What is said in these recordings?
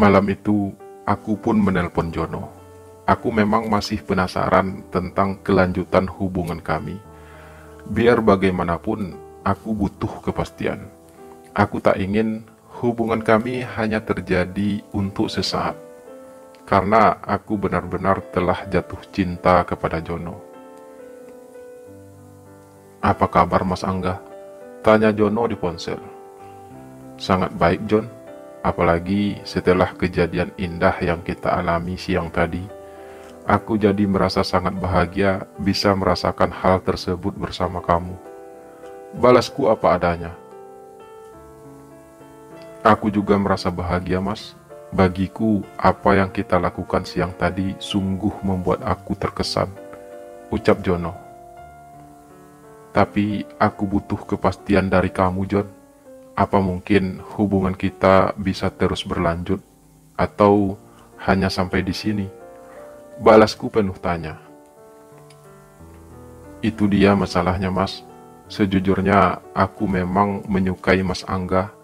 Malam itu, aku pun menelpon Jono. Aku memang masih penasaran tentang kelanjutan hubungan kami. Biar bagaimanapun, aku butuh kepastian. Aku tak ingin hubungan kami hanya terjadi untuk sesaat, karena aku benar-benar telah jatuh cinta kepada Jono. "Apa kabar Mas Angga?" tanya Jono di ponsel. "Sangat baik, John. Apalagi setelah kejadian indah yang kita alami siang tadi. Aku jadi merasa sangat bahagia bisa merasakan hal tersebut bersama kamu." Balasku apa adanya. "Aku juga merasa bahagia, Mas. Bagiku, apa yang kita lakukan siang tadi sungguh membuat aku terkesan," ucap Jono. "Tapi aku butuh kepastian dari kamu, John. Apa mungkin hubungan kita bisa terus berlanjut, atau hanya sampai di sini?" Balasku penuh tanya. "Itu dia masalahnya, Mas. Sejujurnya, aku memang menyukai Mas Angga,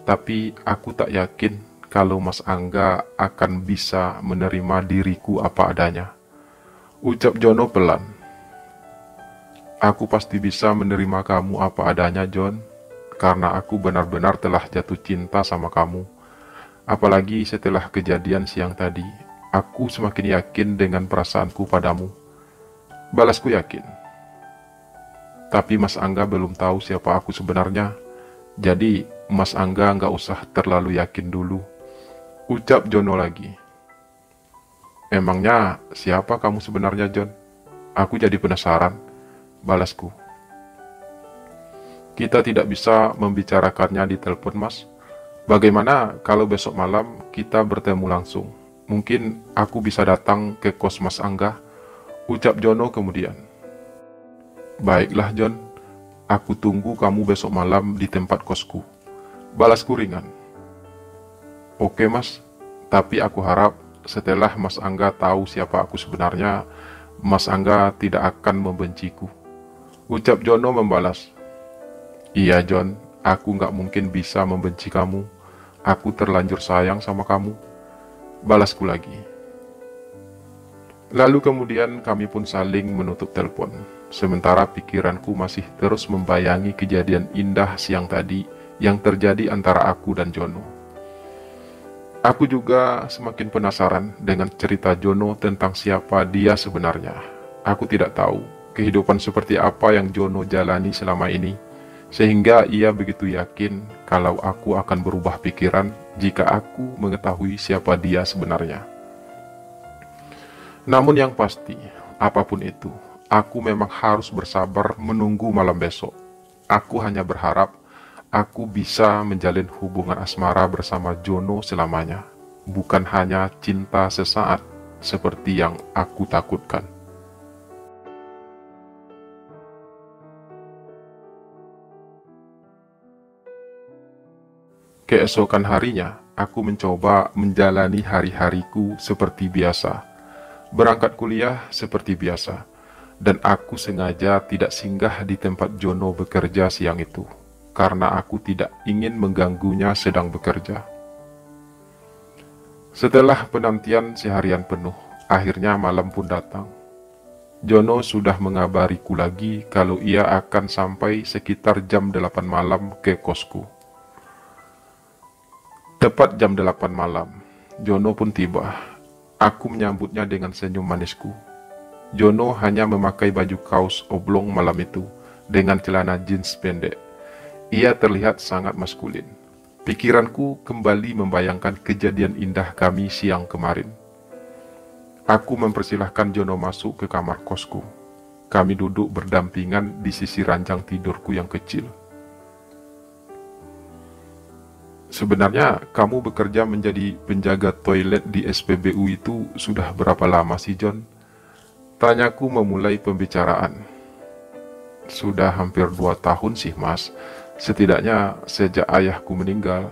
tapi aku tak yakin kalau Mas Angga akan bisa menerima diriku apa adanya," ucap Jono pelan. "Aku pasti bisa menerima kamu apa adanya, John, karena aku benar-benar telah jatuh cinta sama kamu. Apalagi setelah kejadian siang tadi, aku semakin yakin dengan perasaanku padamu." Balasku yakin. "Tapi Mas Angga belum tahu siapa aku sebenarnya. Jadi Mas Angga nggak usah terlalu yakin dulu," ucap Jono lagi. "Emangnya siapa kamu sebenarnya, John? Aku jadi penasaran," balasku. "Kita tidak bisa membicarakannya di telepon, Mas. Bagaimana kalau besok malam kita bertemu langsung? Mungkin aku bisa datang ke kos Mas Angga," ucap Jono kemudian. "Baiklah, John. Aku tunggu kamu besok malam di tempat kosku," balasku ringan. "Oke, Mas. Tapi aku harap setelah Mas Angga tahu siapa aku sebenarnya, Mas Angga tidak akan membenciku," ucap Jono membalas. "Iya, John. Aku nggak mungkin bisa membenci kamu. Aku terlanjur sayang sama kamu," balasku lagi. Lalu kemudian kami pun saling menutup telepon, sementara pikiranku masih terus membayangi kejadian indah siang tadi yang terjadi antara aku dan Jono. Aku juga semakin penasaran dengan cerita Jono tentang siapa dia sebenarnya. Aku tidak tahu kehidupan seperti apa yang Jono jalani selama ini, sehingga ia begitu yakin kalau aku akan berubah pikiran jika aku mengetahui siapa dia sebenarnya. Namun yang pasti, apapun itu, aku memang harus bersabar menunggu malam besok. Aku hanya berharap aku bisa menjalin hubungan asmara bersama Jono selamanya, bukan hanya cinta sesaat seperti yang aku takutkan. Keesokan harinya, aku mencoba menjalani hari-hariku seperti biasa. Berangkat kuliah seperti biasa, dan aku sengaja tidak singgah di tempat Jono bekerja siang itu, karena aku tidak ingin mengganggunya sedang bekerja. Setelah penantian seharian penuh, akhirnya malam pun datang. Jono sudah mengabariku lagi kalau ia akan sampai sekitar jam 8 malam ke kosku. Tepat jam 8 malam, Jono pun tiba. Aku menyambutnya dengan senyum manisku. Jono hanya memakai baju kaos oblong malam itu, dengan celana jeans pendek. Ia terlihat sangat maskulin. Pikiranku kembali membayangkan kejadian indah kami siang kemarin. Aku mempersilahkan Jono masuk ke kamar kosku. Kami duduk berdampingan di sisi ranjang tidurku yang kecil. "Sebenarnya kamu bekerja menjadi penjaga toilet di SPBU itu sudah berapa lama sih, John?" tanyaku memulai pembicaraan. "Sudah hampir 2 tahun sih, Mas. Setidaknya sejak ayahku meninggal,"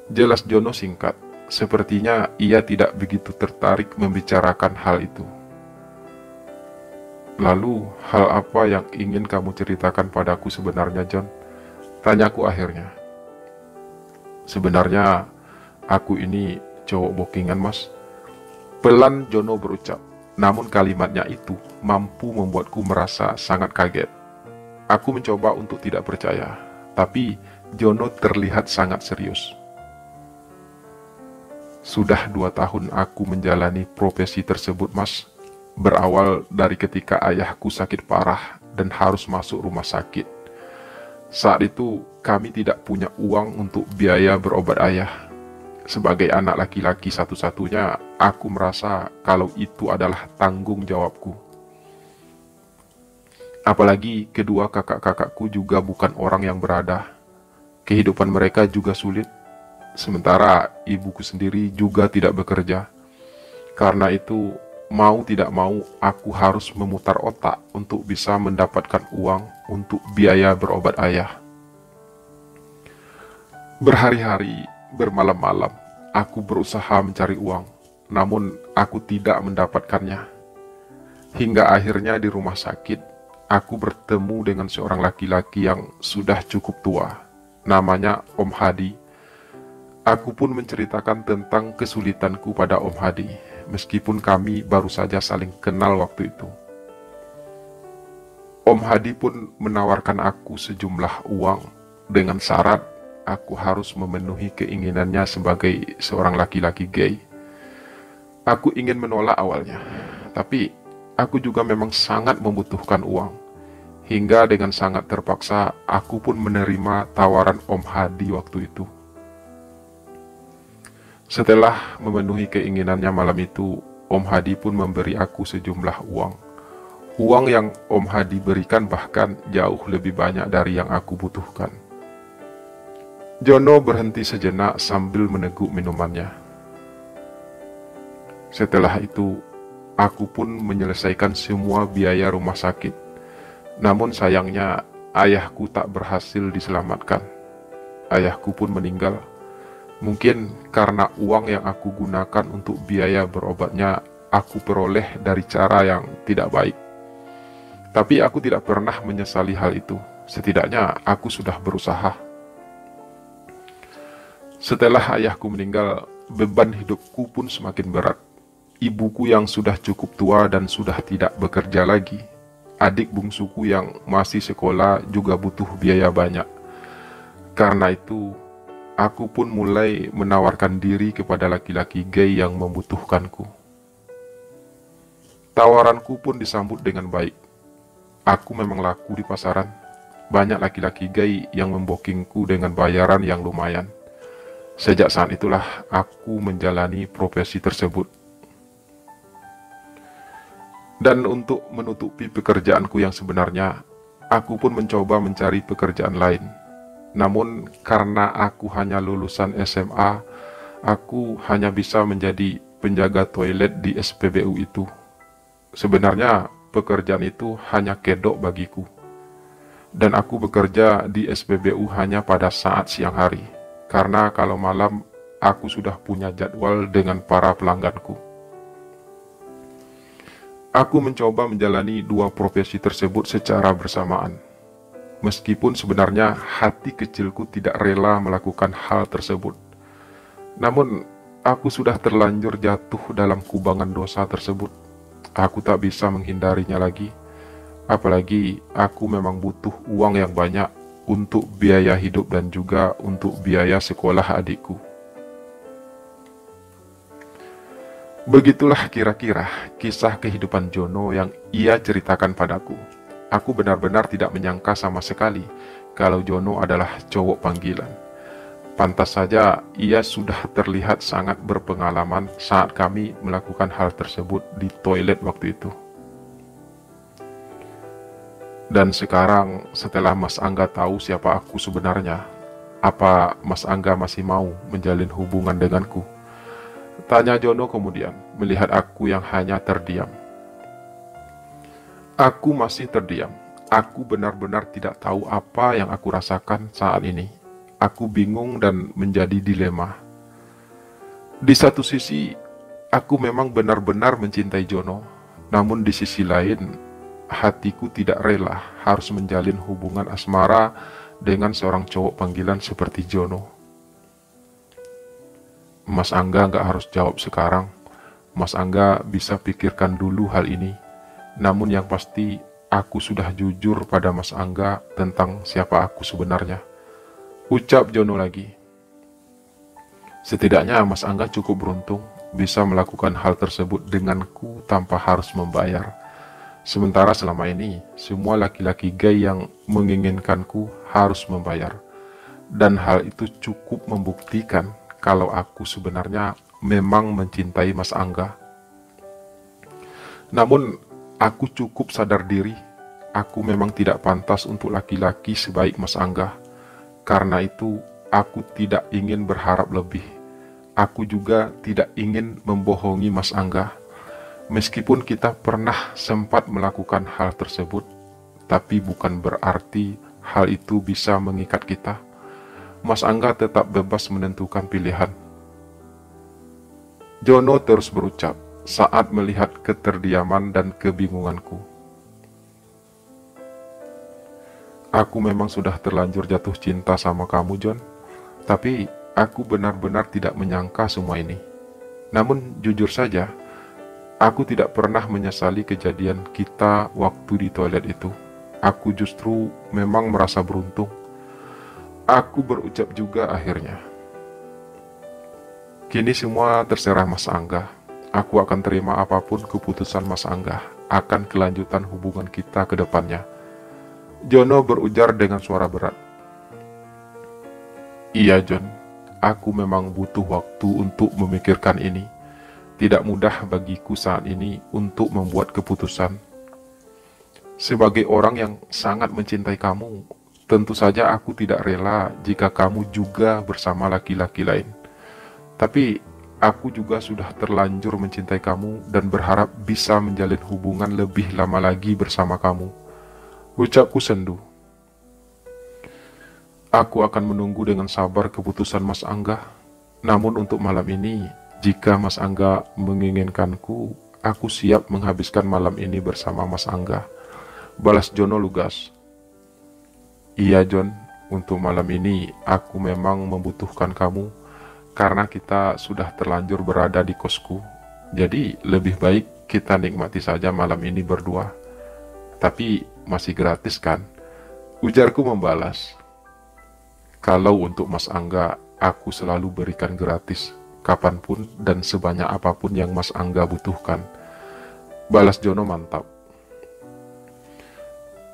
jelas Jono singkat. Sepertinya ia tidak begitu tertarik membicarakan hal itu. "Lalu, hal apa yang ingin kamu ceritakan padaku sebenarnya, John?" tanyaku akhirnya. "Sebenarnya, aku ini cowok bookingan, Mas. Pelan Jono berucap, namun kalimatnya itu mampu membuatku merasa sangat kaget. Aku mencoba untuk tidak percaya, tapi Jono terlihat sangat serius. Sudah 2 tahun aku menjalani profesi tersebut, Mas. Berawal dari ketika ayahku sakit parah dan harus masuk rumah sakit. Saat itu kami tidak punya uang untuk biaya berobat ayah. Sebagai anak laki-laki satu-satunya, aku merasa kalau itu adalah tanggung jawabku. Apalagi kedua kakak-kakakku juga bukan orang yang berada. Kehidupan mereka juga sulit. Sementara ibuku sendiri juga tidak bekerja. Karena itu, mau tidak mau aku harus memutar otak untuk bisa mendapatkan uang untuk biaya berobat ayah. Berhari-hari, bermalam-malam, aku berusaha mencari uang, namun aku tidak mendapatkannya. Hingga akhirnya di rumah sakit, aku bertemu dengan seorang laki-laki yang sudah cukup tua, namanya Om Hadi. Aku pun menceritakan tentang kesulitanku pada Om Hadi, meskipun kami baru saja saling kenal waktu itu. Om Hadi pun menawarkan aku sejumlah uang dengan syarat aku harus memenuhi keinginannya sebagai seorang laki-laki gay. Aku ingin menolak awalnya, tapi aku juga memang sangat membutuhkan uang. Hingga dengan sangat terpaksa, aku pun menerima tawaran Om Hadi waktu itu. Setelah memenuhi keinginannya malam itu, Om Hadi pun memberi aku sejumlah uang. Uang yang Om Hadi berikan bahkan jauh lebih banyak dari yang aku butuhkan. Jono berhenti sejenak sambil meneguk minumannya. Setelah itu, aku pun menyelesaikan semua biaya rumah sakit. Namun sayangnya, ayahku tak berhasil diselamatkan. Ayahku pun meninggal. Mungkin karena uang yang aku gunakan untuk biaya berobatnya aku peroleh dari cara yang tidak baik. Tapi aku tidak pernah menyesali hal itu. Setidaknya aku sudah berusaha. Setelah ayahku meninggal, beban hidupku pun semakin berat. Ibuku yang sudah cukup tua dan sudah tidak bekerja lagi. Adik bungsuku yang masih sekolah juga butuh biaya banyak. Karena itu, aku pun mulai menawarkan diri kepada laki-laki gay yang membutuhkanku. Tawaranku pun disambut dengan baik. Aku memang laku di pasaran. Banyak laki-laki gay yang membokingku dengan bayaran yang lumayan. Sejak saat itulah aku menjalani profesi tersebut. Dan untuk menutupi pekerjaanku yang sebenarnya, aku pun mencoba mencari pekerjaan lain. Namun karena aku hanya lulusan SMA, aku hanya bisa menjadi penjaga toilet di SPBU itu. Sebenarnya pekerjaan itu hanya kedok bagiku. Dan aku bekerja di SPBU hanya pada saat siang hari. Karena kalau malam aku sudah punya jadwal dengan para pelangganku. Aku mencoba menjalani dua profesi tersebut secara bersamaan. Meskipun sebenarnya hati kecilku tidak rela melakukan hal tersebut. Namun, aku sudah terlanjur jatuh dalam kubangan dosa tersebut. Aku tak bisa menghindarinya lagi. Apalagi aku memang butuh uang yang banyak untuk biaya hidup dan juga untuk biaya sekolah adikku. Begitulah kira-kira kisah kehidupan Jono yang ia ceritakan padaku. Aku benar-benar tidak menyangka sama sekali kalau Jono adalah cowok panggilan. Pantas saja ia sudah terlihat sangat berpengalaman saat kami melakukan hal tersebut di toilet waktu itu. Dan sekarang setelah Mas Angga tahu siapa aku sebenarnya, apa Mas Angga masih mau menjalin hubungan denganku? Tanya Jono kemudian, melihat aku yang hanya terdiam. Aku masih terdiam. Aku benar-benar tidak tahu apa yang aku rasakan saat ini. Aku bingung dan menjadi dilema. Di satu sisi, aku memang benar-benar mencintai Jono. Namun di sisi lain, hatiku tidak rela harus menjalin hubungan asmara dengan seorang cowok panggilan seperti Jono. Mas Angga nggak harus jawab sekarang. Mas Angga bisa pikirkan dulu hal ini. Namun yang pasti, aku sudah jujur pada Mas Angga tentang siapa aku sebenarnya. Ucap Jono lagi. Setidaknya Mas Angga cukup beruntung bisa melakukan hal tersebut denganku tanpa harus membayar. Sementara selama ini, semua laki-laki gay yang menginginkanku harus membayar. Dan hal itu cukup membuktikan kalau aku sebenarnya memang mencintai Mas Angga. Namun, aku cukup sadar diri, aku memang tidak pantas untuk laki-laki sebaik Mas Angga. Karena itu, aku tidak ingin berharap lebih. Aku juga tidak ingin membohongi Mas Angga. Meskipun kita pernah sempat melakukan hal tersebut, tapi bukan berarti hal itu bisa mengikat kita. Mas Angga tetap bebas menentukan pilihan. Jono terus berucap saat melihat keterdiaman dan kebingunganku. Aku memang sudah terlanjur jatuh cinta sama kamu, John. Tapi aku benar-benar tidak menyangka semua ini. Namun jujur saja, aku tidak pernah menyesali kejadian kita waktu di toilet itu. Aku justru memang merasa beruntung. Aku berucap juga akhirnya. Kini semua terserah Mas Angga. Aku akan terima apapun keputusan Mas Angga akan kelanjutan hubungan kita ke depannya. Jono berujar dengan suara berat. Iya John, aku memang butuh waktu untuk memikirkan ini. Tidak mudah bagiku saat ini untuk membuat keputusan. Sebagai orang yang sangat mencintai kamu, tentu saja aku tidak rela jika kamu juga bersama laki-laki lain. Tapi aku juga sudah terlanjur mencintai kamu dan berharap bisa menjalin hubungan lebih lama lagi bersama kamu. Ucapku sendu. Aku akan menunggu dengan sabar keputusan Mas Angga. Namun untuk malam ini, jika Mas Angga menginginkanku, aku siap menghabiskan malam ini bersama Mas Angga. Balas Jono lugas. Iya John, untuk malam ini aku memang membutuhkan kamu. Karena kita sudah terlanjur berada di kosku. Jadi lebih baik kita nikmati saja malam ini berdua. Tapi masih gratis kan? Ujarku membalas. Kalau untuk Mas Angga, aku selalu berikan gratis. Kapanpun dan sebanyak apapun yang Mas Angga butuhkan. Balas Jono mantap.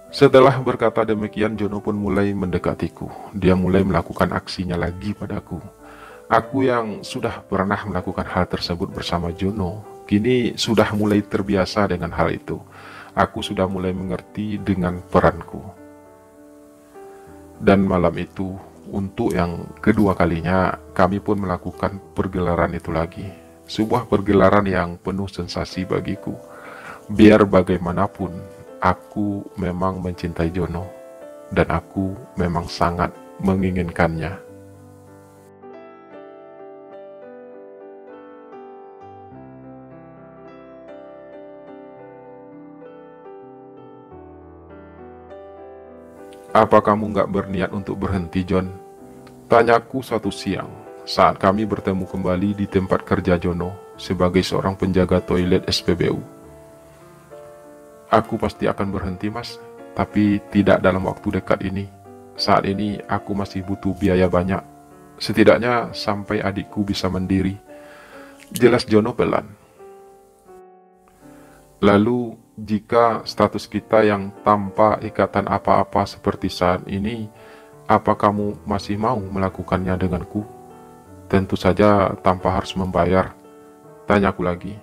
Setelah berkata demikian, Jono pun mulai mendekatiku. Dia mulai melakukan aksinya lagi padaku. Aku yang sudah pernah melakukan hal tersebut bersama Jono, kini sudah mulai terbiasa dengan hal itu. Aku sudah mulai mengerti dengan peranku. Dan malam itu, untuk yang kedua kalinya, kami pun melakukan pergelaran itu lagi. Sebuah pergelaran yang penuh sensasi bagiku. Biar bagaimanapun, aku memang mencintai Jono. Dan aku memang sangat menginginkannya. Apa kamu nggak berniat untuk berhenti, John? Tanyaku suatu siang, saat kami bertemu kembali di tempat kerja Jono sebagai seorang penjaga toilet SPBU. Aku pasti akan berhenti, Mas, tapi tidak dalam waktu dekat ini. Saat ini aku masih butuh biaya banyak, setidaknya sampai adikku bisa mandiri. Jelas Jono pelan. Lalu, jika status kita yang tanpa ikatan apa-apa seperti saat ini, apa kamu masih mau melakukannya denganku? Tentu saja tanpa harus membayar. Tanyaku lagi.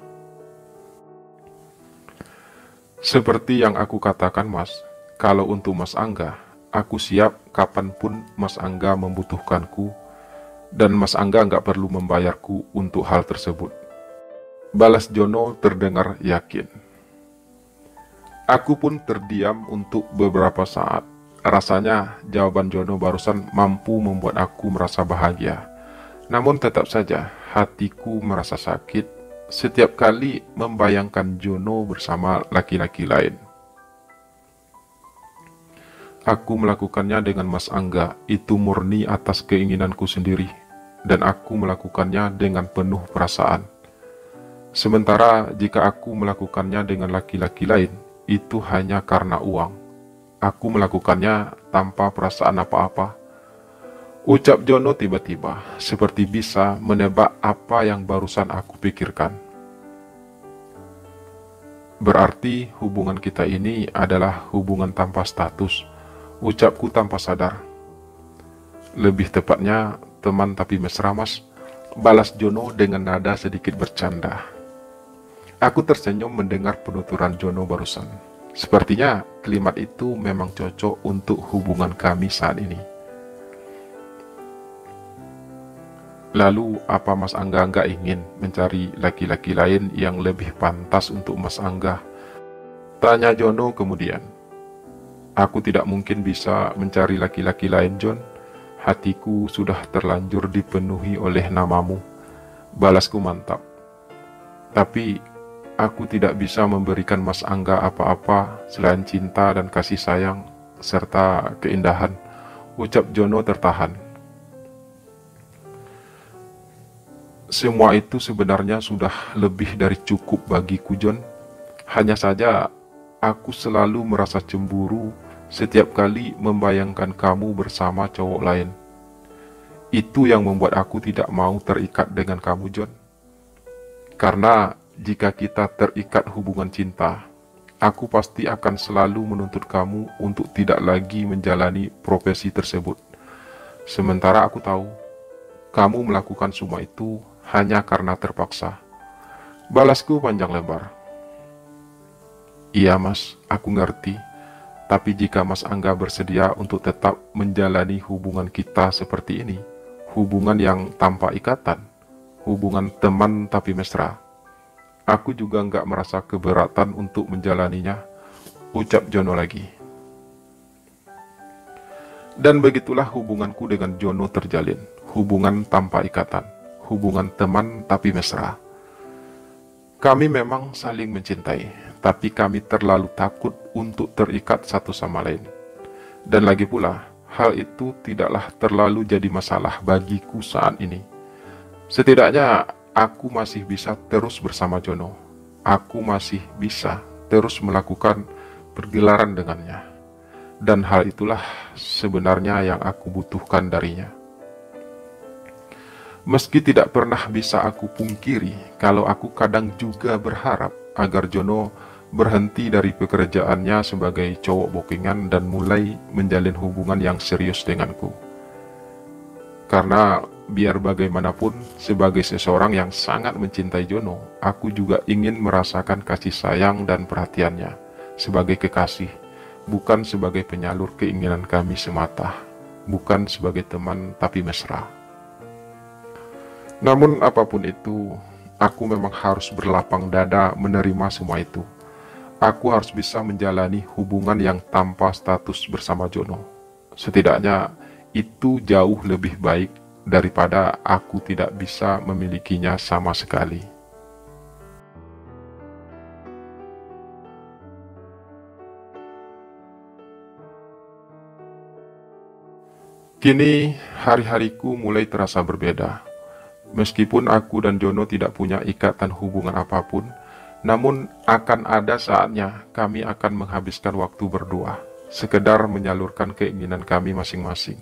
Seperti yang aku katakan, Mas, kalau untuk Mas Angga, aku siap kapanpun Mas Angga membutuhkanku, dan Mas Angga nggak perlu membayarku untuk hal tersebut. Balas Jono terdengar yakin. Aku pun terdiam untuk beberapa saat. Rasanya jawaban Jono barusan mampu membuat aku merasa bahagia. Namun tetap saja hatiku merasa sakit setiap kali membayangkan Jono bersama laki-laki lain. Aku melakukannya dengan Mas Angga, itu murni atas keinginanku sendiri. dan aku melakukannya dengan penuh perasaan. Sementara jika aku melakukannya dengan laki-laki lain, itu hanya karena uang. Aku melakukannya tanpa perasaan apa-apa. Ucap Jono tiba-tiba, seperti bisa menebak apa yang barusan aku pikirkan. Berarti hubungan kita ini adalah hubungan tanpa status, ucapku tanpa sadar. Lebih tepatnya, teman tapi mesra, Mas, balas Jono dengan nada sedikit bercanda. Aku tersenyum mendengar penuturan Jono barusan. Sepertinya kalimat itu memang cocok untuk hubungan kami saat ini. Lalu, apa Mas Angga nggak ingin mencari laki-laki lain yang lebih pantas untuk Mas Angga? Tanya Jono kemudian. Aku tidak mungkin bisa mencari laki-laki lain, John. Hatiku sudah terlanjur dipenuhi oleh namamu. Balasku mantap. Tapi, aku tidak bisa memberikan Mas Angga apa-apa selain cinta dan kasih sayang, serta keindahan. Ucap Jono tertahan. Semua itu sebenarnya sudah lebih dari cukup bagiku, John. Hanya saja, aku selalu merasa cemburu setiap kali membayangkan kamu bersama cowok lain. Itu yang membuat aku tidak mau terikat dengan kamu, John. Karena jika kita terikat hubungan cinta, aku pasti akan selalu menuntut kamu untuk tidak lagi menjalani profesi tersebut. Sementara aku tahu, kamu melakukan semua itu hanya karena terpaksa. Balasku panjang lebar. Iya Mas, aku ngerti. Tapi jika Mas Angga bersedia untuk tetap menjalani hubungan kita seperti ini, hubungan yang tanpa ikatan, hubungan teman tapi mesra, aku juga nggak merasa keberatan untuk menjalaninya, ucap Jono lagi. Dan begitulah hubunganku dengan Jono terjalin, hubungan tanpa ikatan, hubungan teman tapi mesra. Kami memang saling mencintai, tapi kami terlalu takut untuk terikat satu sama lain. Dan lagi pula, hal itu tidaklah terlalu jadi masalah bagiku saat ini. Setidaknya, aku masih bisa terus bersama Jono. Aku masih bisa terus melakukan pergelaran dengannya. Dan hal itulah sebenarnya yang aku butuhkan darinya. Meski tidak pernah bisa aku pungkiri kalau aku kadang juga berharap agar Jono berhenti dari pekerjaannya sebagai cowok bookingan dan mulai menjalin hubungan yang serius denganku. Karena biar bagaimanapun, sebagai seseorang yang sangat mencintai Jono, aku juga ingin merasakan kasih sayang dan perhatiannya sebagai kekasih, bukan sebagai penyalur keinginan kami semata, bukan sebagai teman tapi mesra. Namun apapun itu, aku memang harus berlapang dada menerima semua itu. Aku harus bisa menjalani hubungan yang tanpa status bersama Jono. Setidaknya itu jauh lebih baik daripada aku tidak bisa memilikinya sama sekali. Kini hari-hariku mulai terasa berbeda. Meskipun aku dan Jono tidak punya ikatan hubungan apapun, namun akan ada saatnya kami akan menghabiskan waktu berdua, sekedar menyalurkan keinginan kami masing-masing.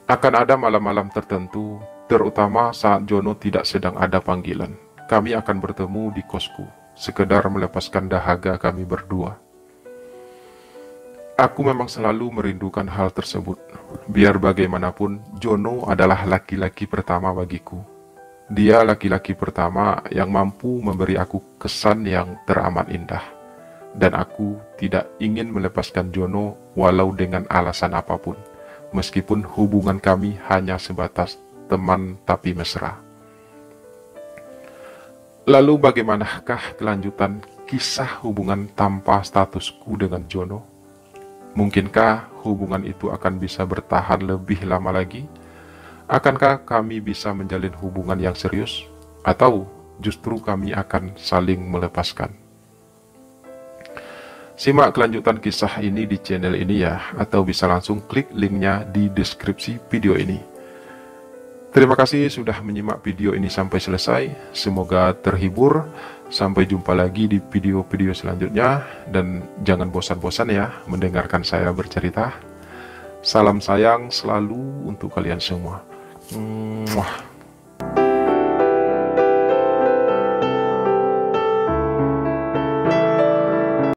Akan ada malam-malam tertentu, terutama saat Jono tidak sedang ada panggilan, kami akan bertemu di kosku, sekedar melepaskan dahaga kami berdua. Aku memang selalu merindukan hal tersebut. Biar bagaimanapun, Jono adalah laki-laki pertama bagiku. Dia laki-laki pertama yang mampu memberi aku kesan yang teramat indah. Dan aku tidak ingin melepaskan Jono walau dengan alasan apapun, meskipun hubungan kami hanya sebatas teman tapi mesra. Lalu bagaimanakah kelanjutan kisah hubungan tanpa statusku dengan Jono? Mungkinkah hubungan itu akan bisa bertahan lebih lama lagi? Akankah kami bisa menjalin hubungan yang serius? Atau justru kami akan saling melepaskan? Simak kelanjutan kisah ini di channel ini ya, atau bisa langsung klik linknya di deskripsi video ini. Terima kasih sudah menyimak video ini sampai selesai. Semoga terhibur. Sampai jumpa lagi di video-video selanjutnya. Dan jangan bosan-bosan ya mendengarkan saya bercerita. Salam sayang selalu untuk kalian semua. Mwah.